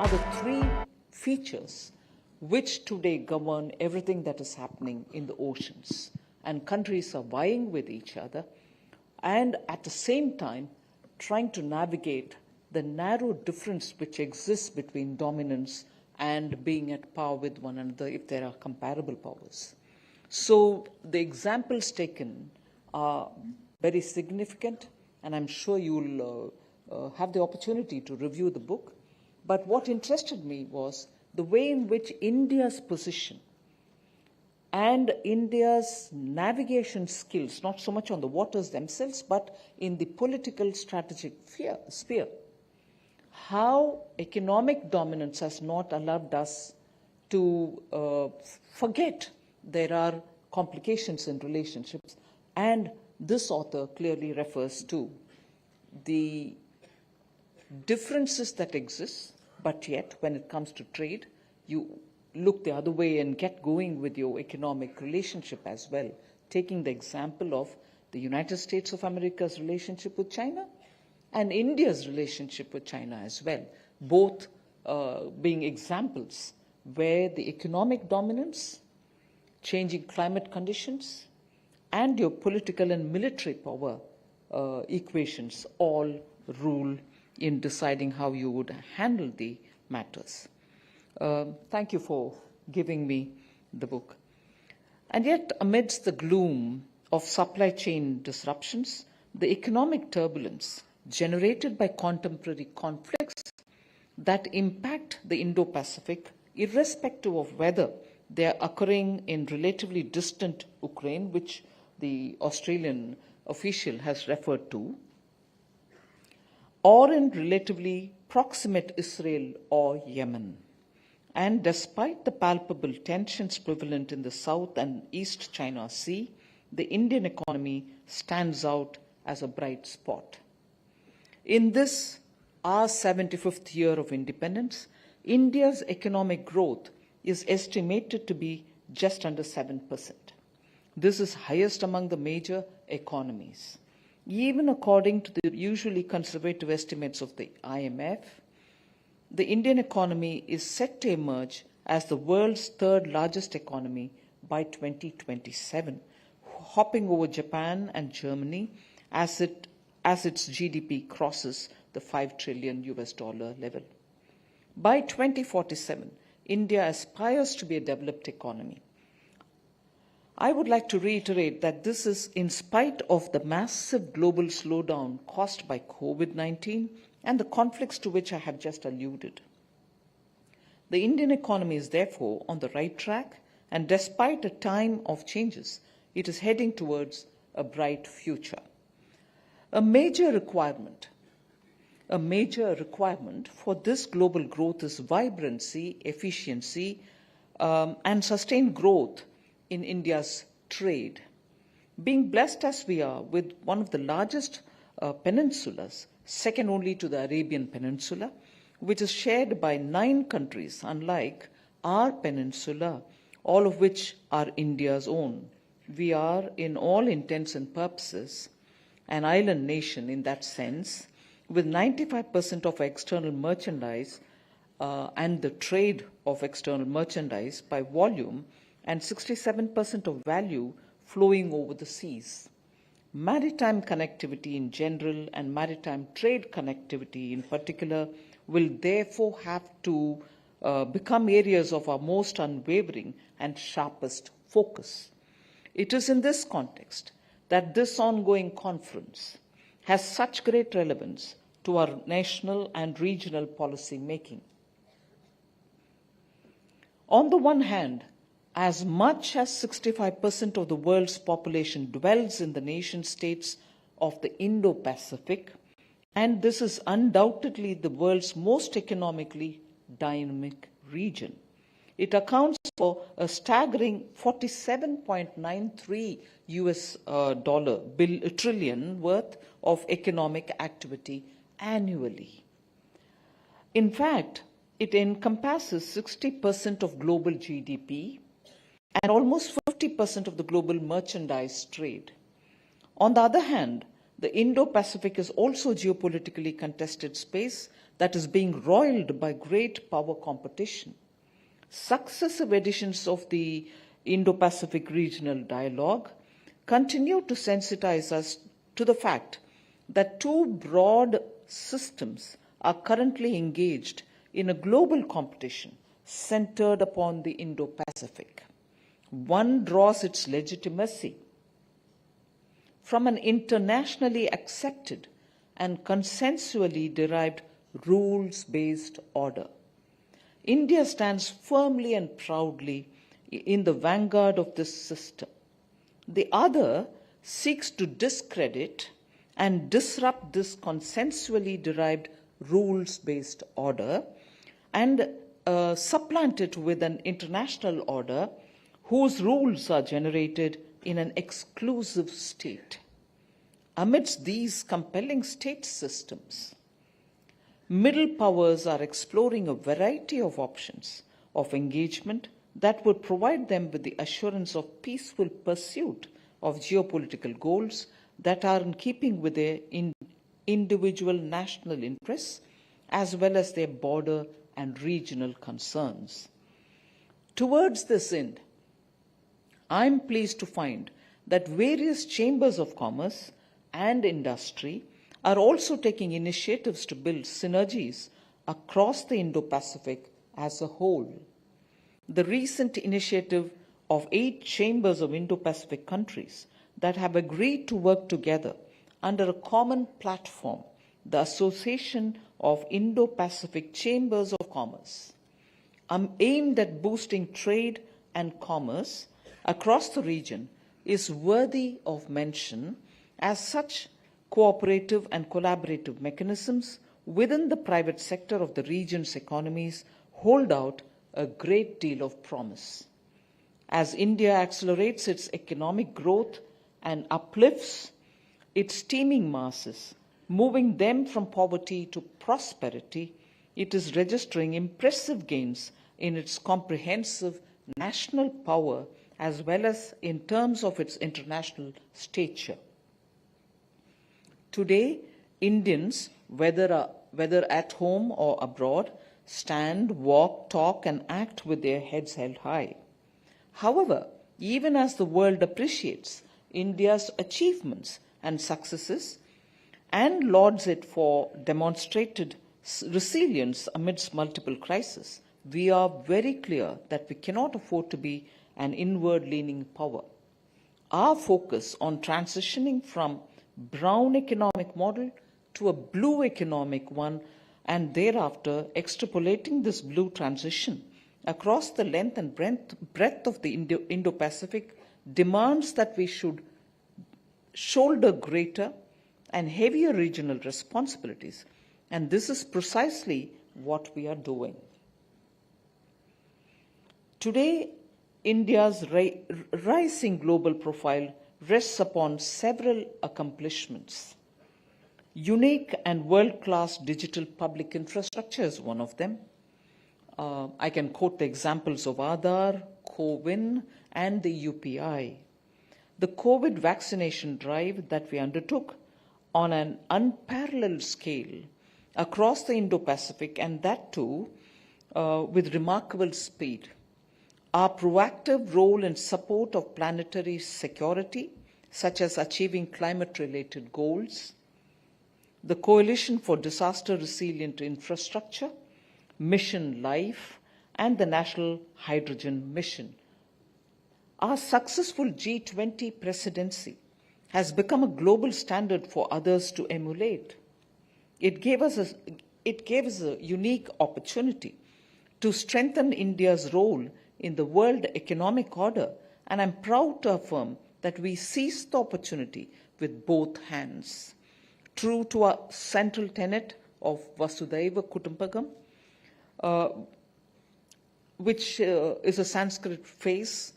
are the three features which today govern everything that is happening in the oceans. And countries are vying with each other and at the same time trying to navigate the narrow difference which exists between dominance and being at par with one another if there are comparable powers. So the examples taken are very significant, and I'm sure you'll have the opportunity to review the book. But what interested me was the way in which India's position and India's navigation skills, not so much on the waters themselves, but in the political strategic sphere, how economic dominance has not allowed us to forget there are complications in relationships. And this author clearly refers to the differences that exist, but yet when it comes to trade, you look the other way and get going with your economic relationship as well, taking the example of the United States of America's relationship with China and India's relationship with China as well, both being examples where the economic dominance, changing climate conditions, and your political and military power equations all rule in deciding how you would handle the matters. Thank you for giving me the book. And yet, amidst the gloom of supply chain disruptions, the economic turbulence generated by contemporary conflicts that impact the Indo-Pacific, irrespective of whether they are occurring in relatively distant Ukraine, which the Australian official has referred to, or in relatively proximate Israel or Yemen. And despite the palpable tensions prevalent in the South and East China Sea, the Indian economy stands out as a bright spot. In this, our 75th year of independence, India's economic growth is estimated to be just under 7%. This is highest among the major economies. Even according to the usually conservative estimates of the IMF, the Indian economy is set to emerge as the world's third largest economy by 2027, hopping over Japan and Germany as its GDP crosses the $5 trillion level. By 2047, India aspires to be a developed economy. I would like to reiterate that this is in spite of the massive global slowdown caused by COVID-19 and the conflicts to which I have just alluded. The Indian economy is therefore on the right track, and despite a time of changes, it is heading towards a bright future. A major requirement for this global growth is vibrancy, efficiency, and sustained growth in India's trade. Being blessed as we are with one of the largest peninsulas, second only to the Arabian Peninsula, which is shared by 9 countries, unlike our peninsula, all of which are India's own. We are, in all intents and purposes, an island nation in that sense, with 95% of external merchandise and the trade of external merchandise by volume and 67% of value flowing over the seas. Maritime connectivity in general and maritime trade connectivity in particular will therefore have to become areas of our most unwavering and sharpest focus. It is in this context that this ongoing conference has such great relevance to our national and regional policy making. On the one hand, as much as 65% of the world's population dwells in the nation-states of the Indo-Pacific, and this is undoubtedly the world's most economically dynamic region. It accounts for a staggering $47.93 trillion worth of economic activity annually. In fact, it encompasses 60% of global GDP and almost 50% of the global merchandise trade. On the other hand, the Indo-Pacific is also a geopolitically contested space that is being roiled by great power competition. Successive editions of the Indo-Pacific Regional Dialogue continue to sensitize us to the fact that two broad systems are currently engaged in a global competition centered upon the Indo-Pacific. One draws its legitimacy from an internationally accepted and consensually derived rules-based order. India stands firmly and proudly in the vanguard of this system. The other seeks to discredit and disrupt this consensually derived rules-based order and supplant it with an international order whose rules are generated in an exclusive state. Amidst these compelling state systems, middle powers are exploring a variety of options of engagement that would provide them with the assurance of peaceful pursuit of geopolitical goals that are in keeping with their individual national interests as well as their border and regional concerns. Towards this end, I am pleased to find that various chambers of commerce and industry are also taking initiatives to build synergies across the Indo-Pacific as a whole. The recent initiative of 8 chambers of Indo-Pacific countries that have agreed to work together under a common platform, the Association of Indo-Pacific Chambers of Commerce, aimed at boosting trade and commerce across the region, is worthy of mention, as such cooperative and collaborative mechanisms within the private sector of the region's economies hold out a great deal of promise. As India accelerates its economic growth and uplifts its teeming masses, moving them from poverty to prosperity, it is registering impressive gains in its comprehensive national power as well as in terms of its international stature. Today, Indians, whether at home or abroad, stand, walk, talk, and act with their heads held high. However, even as the world appreciates India's achievements and successes and lauds it for demonstrated resilience amidst multiple crises, we are very clear that we cannot afford to be an inward-leaning power. Our focus on transitioning from brown economic model to a blue economic one, and thereafter extrapolating this blue transition across the length and breadth of the Indo-Pacific, demands that we should shoulder greater and heavier regional responsibilities. And this is precisely what we are doing. Today, India's rising global profile rests upon several accomplishments. Unique and world-class digital public infrastructure is one of them. I can quote the examples of Aadhaar, CoWIN, and the UPI. The COVID vaccination drive that we undertook on an unparalleled scale across the Indo-Pacific, and that too with remarkable speed. Our proactive role in support of planetary security, such as achieving climate-related goals, the Coalition for Disaster Resilient Infrastructure, Mission Life, and the National Hydrogen Mission. Our successful G20 presidency has become a global standard for others to emulate. It gave us a unique opportunity to strengthen India's role in the world economic order, and I'm proud to affirm that we seized the opportunity with both hands. True to our central tenet of Vasudhaiva Kutumbakam, which is a Sanskrit phrase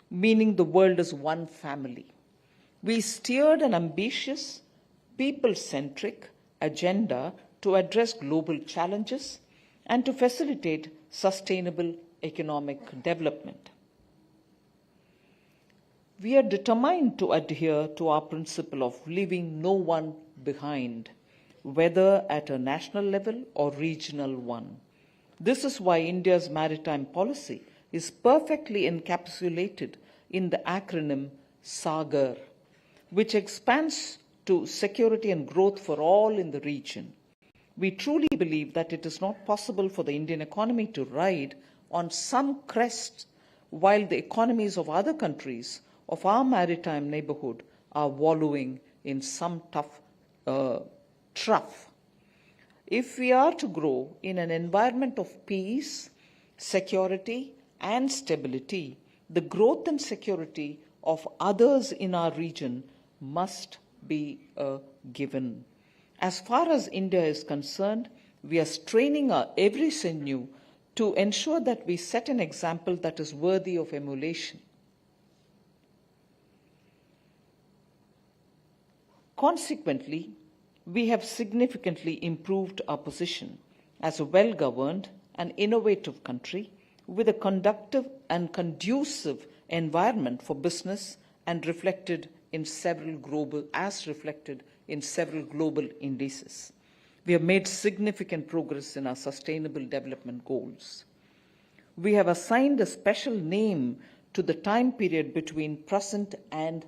meaning the world is one family. We steered an ambitious, people-centric agenda to address global challenges and to facilitate sustainable economic development. We are determined to adhere to our principle of leaving no one behind, whether at a national level or regional one. This is why India's maritime policy is perfectly encapsulated in the acronym SAGAR, which expands to security and growth for all in the region. We truly believe that it is not possible for the Indian economy to ride on some crest while the economies of other countries of our maritime neighborhood are wallowing in some tough trough. If we are to grow in an environment of peace, security, and stability, the growth and security of others in our region must be a given. As far as India is concerned, we are straining our every sinew to ensure that we set an example that is worthy of emulation. Consequently, we have significantly improved our position as a well-governed and innovative country with a conducive and conducive environment for business and reflected in several global indices. We have made significant progress in our sustainable development goals. We have assigned a special name to the time period between present and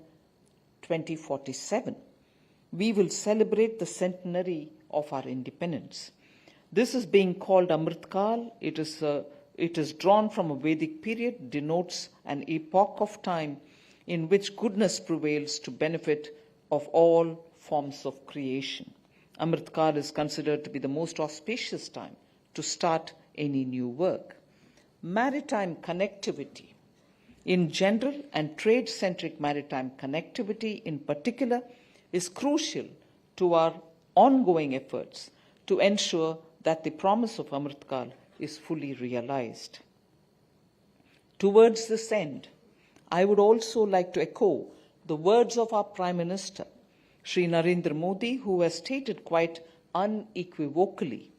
2047. We will celebrate the centenary of our independence. This is being called Amritkal. It is drawn from a Vedic period, denotes an epoch of time in which goodness prevails to benefit of all forms of creation. Amritkal is considered to be the most auspicious time to start any new work. Maritime connectivity in general and trade-centric maritime connectivity in particular is crucial to our ongoing efforts to ensure that the promise of Amritkal is fully realized. Towards this end, I would also like to echo the words of our Prime Minister, Shri Narendra Modi, who has stated quite unequivocally,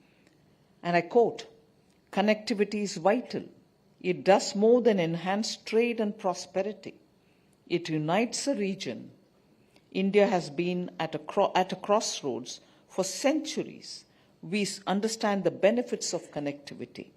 and I quote, "Connectivity is vital. It does more than enhance trade and prosperity. It unites a region. India has been at a crossroads for centuries. We understand the benefits of connectivity.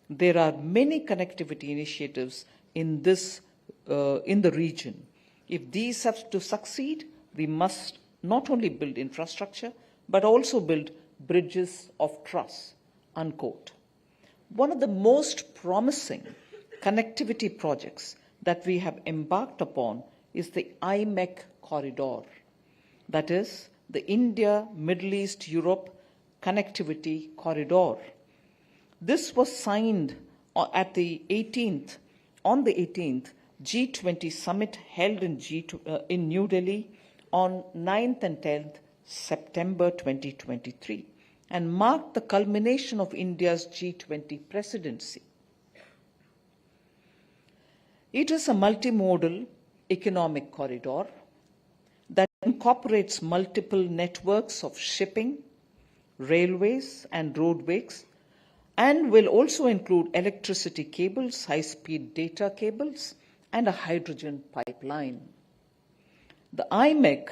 There are many connectivity initiatives in the region. If these have to succeed, we must not only build infrastructure, but also build bridges of trust," unquote. One of the most promising connectivity projects that we have embarked upon is the IMEC corridor, that is, the India, Middle East, Europe connectivity corridor. This was signed on the 18th G20 summit held in New Delhi on 9th and 10th September 2023 and marked the culmination of India's G20 presidency. It is a multimodal economic corridor that incorporates multiple networks of shipping, railways, and roadways, and will also include electricity cables, high-speed data cables, and a hydrogen pipeline. The IMEC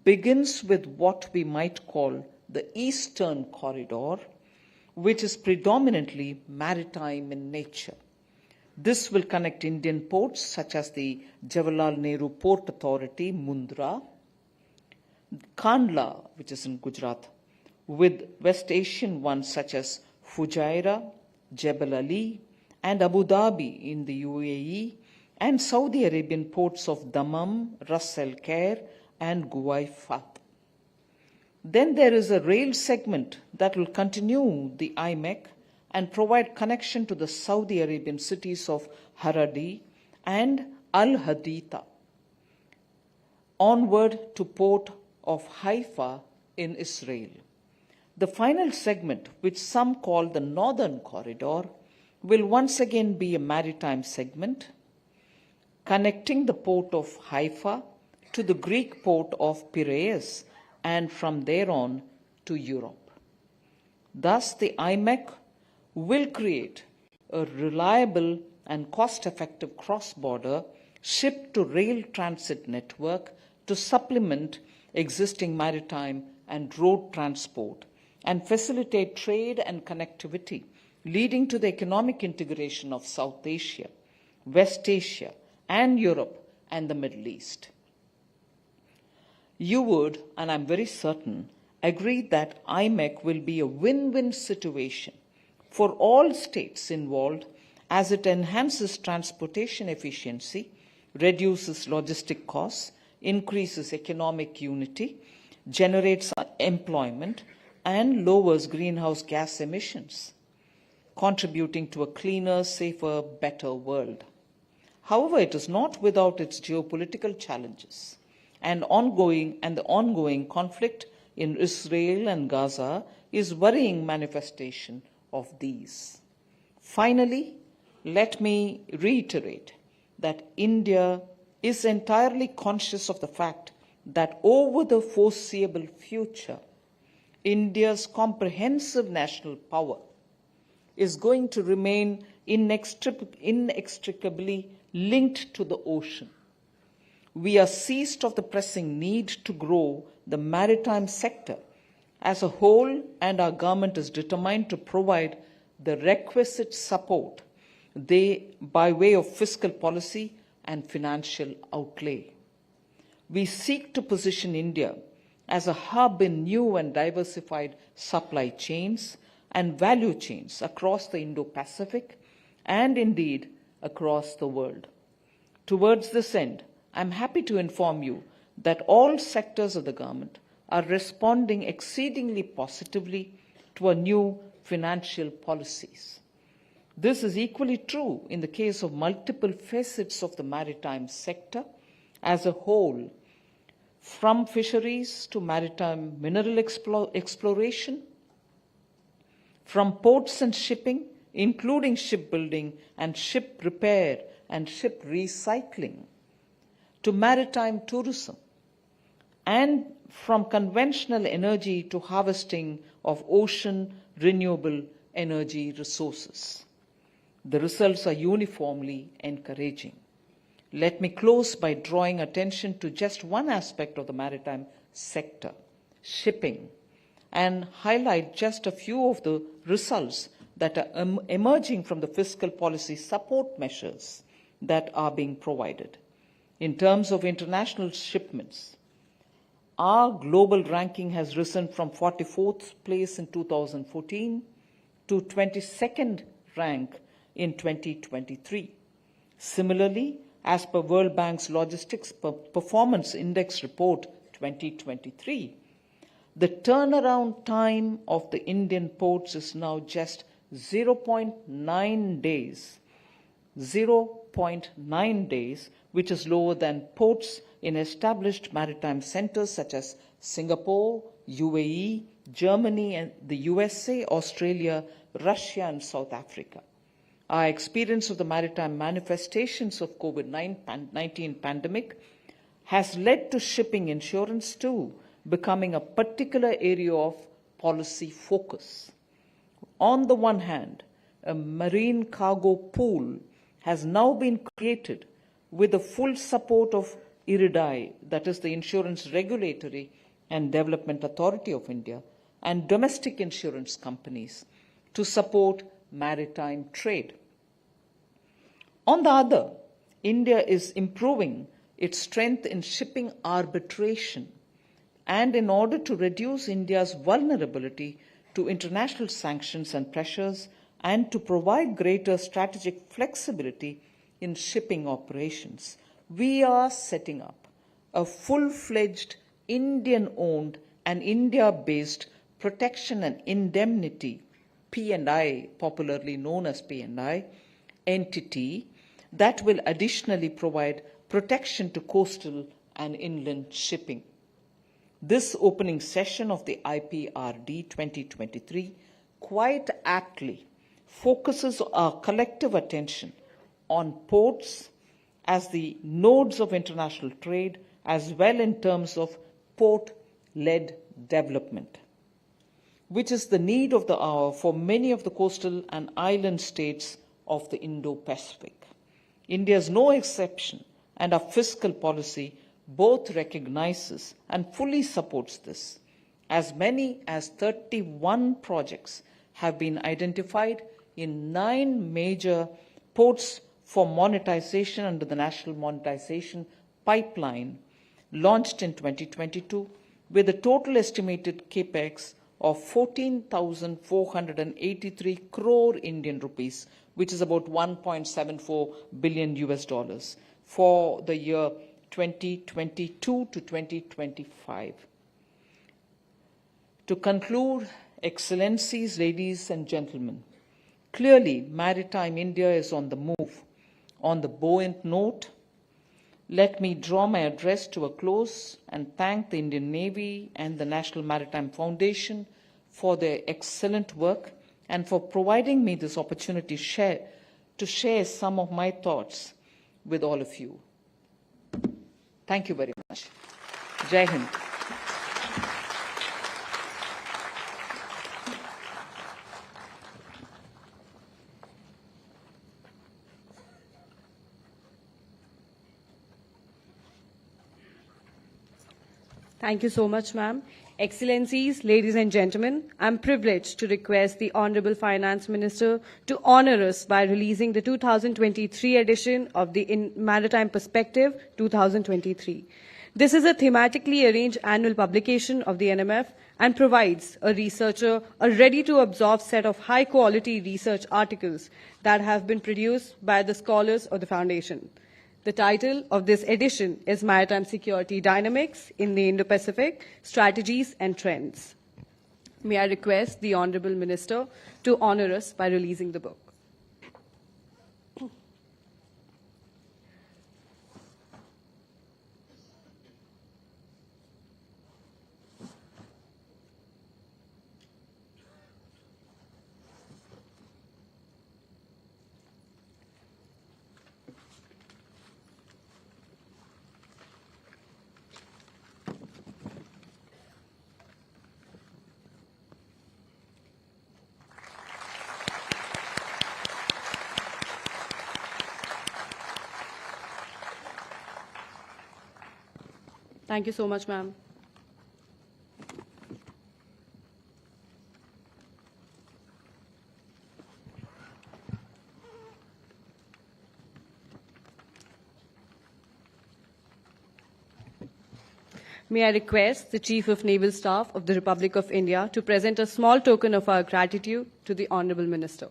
begins with what we might call the Eastern Corridor, which is predominantly maritime in nature. This will connect Indian ports such as the Jawaharlal Nehru Port Authority, Mundra, Kandla, which is in Gujarat, with West Asian ones such as Fujairah, Jebel Ali, and Abu Dhabi in the UAE, and Saudi Arabian ports of Dammam, Ras Al Khair, and Guwaifat. Then there is a rail segment that will continue the IMEC and provide connection to the Saudi Arabian cities of Haradi and Al Haditha, onward to port of Haifa in Israel. The final segment, which some call the Northern Corridor, will once again be a maritime segment, connecting the port of Haifa to the Greek port of Piraeus and from there on to Europe. Thus, the IMEC will create a reliable and cost-effective cross-border ship-to-rail transit network to supplement existing maritime and road transport and facilitate trade and connectivity, leading to the economic integration of South Asia, West Asia, and Europe and the Middle East. You would, and I'm very certain, agree that IMEC will be a win-win situation for all states involved as it enhances transportation efficiency, reduces logistic costs, increases economic unity, generates employment, and lowers greenhouse gas emissions, contributing to a cleaner, safer, better world. However, it is not without its geopolitical challenges, and the ongoing conflict in Israel and Gaza is a worrying manifestation of these. Finally, let me reiterate that India is entirely conscious of the fact that over the foreseeable future, India's comprehensive national power is going to remain inextricably linked to the ocean. We are seized of the pressing need to grow the maritime sector as a whole, and our government is determined to provide the requisite support by way of fiscal policy and financial outlay. We seek to position India as a hub in new and diversified supply chains and value chains across the Indo-Pacific and indeed across the world. Towards this end, I'm happy to inform you that all sectors of the government are responding exceedingly positively to our new financial policies. This is equally true in the case of multiple facets of the maritime sector as a whole, from fisheries to maritime mineral exploration, from ports and shipping, including shipbuilding and ship repair and ship recycling, to maritime tourism, and from conventional energy to harvesting of ocean renewable energy resources. The results are uniformly encouraging. Let me close by drawing attention to just one aspect of the maritime sector, shipping, and highlight just a few of the results that are emerging from the fiscal policy support measures that are being provided. In terms of international shipments, our global ranking has risen from 44th place in 2014 to 22nd rank in 2023. Similarly, as per World Bank's Logistics Performance Index Report 2023, the turnaround time of the Indian ports is now just 0.9 days, 0.9 days, which is lower than ports in established maritime centers such as Singapore, UAE, Germany, and the USA, Australia, Russia, and South Africa. Our experience of the maritime manifestations of COVID-19 pandemic has led to shipping insurance too becoming a particular area of policy focus. On the one hand, a marine cargo pool has now been created with the full support of IRDAI, that is the Insurance Regulatory and Development Authority of India, and domestic insurance companies to support maritime trade. On the other, India is improving its strength in shipping arbitration, and in order to reduce India's vulnerability to international sanctions and pressures and to provide greater strategic flexibility in shipping operations, we are setting up a full-fledged Indian-owned and India-based protection and indemnity, P&I, popularly known as P&I, entity that will additionally provide protection to coastal and inland shipping. This opening session of the IPRD 2023 quite aptly focuses our collective attention on ports as the nodes of international trade, as well in terms of port-led development, which is the need of the hour for many of the coastal and island states of the Indo-Pacific. India is no exception, and our fiscal policy both recognizes and fully supports this. As many as 31 projects have been identified in 9 major ports for monetization under the National Monetization Pipeline, launched in 2022, with a total estimated capex of 14,483 crore Indian rupees, which is about 1.74 billion US dollars, for the year 2022 to 2025. To conclude, Excellencies, ladies and gentlemen, clearly Maritime India is on the move. On the buoyant note, let me draw my address to a close and thank the Indian Navy and the National Maritime Foundation for their excellent work and for providing me this opportunity to share some of my thoughts with all of you. Thank you very much. Jai Hind. Thank you so much, ma'am. Excellencies, ladies and gentlemen, I'm privileged to request the Honorable Finance Minister to honor us by releasing the 2023 edition of the Maritime Perspective 2023. This is a thematically arranged annual publication of the NMF and provides a researcher a ready-to-absorb set of high-quality research articles that have been produced by the scholars of the Foundation. The title of this edition is Maritime Security Dynamics in the Indo-Pacific, Strategies and Trends. May I request the Honorable Minister to honor us by releasing the book. Thank you so much, ma'am. May I request the Chief of Naval Staff of the Republic of India to present a small token of our gratitude to the Honorable Minister.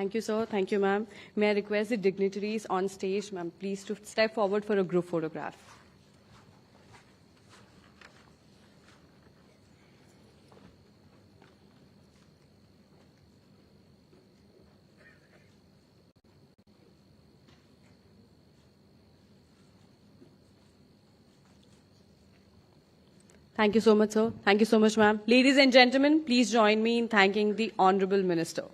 Thank you, sir. Thank you, ma'am. May I request the dignitaries on stage, ma'am, please to step forward for a group photograph. Thank you so much, sir. Thank you so much, ma'am. Ladies and gentlemen, please join me in thanking the Honorable Minister.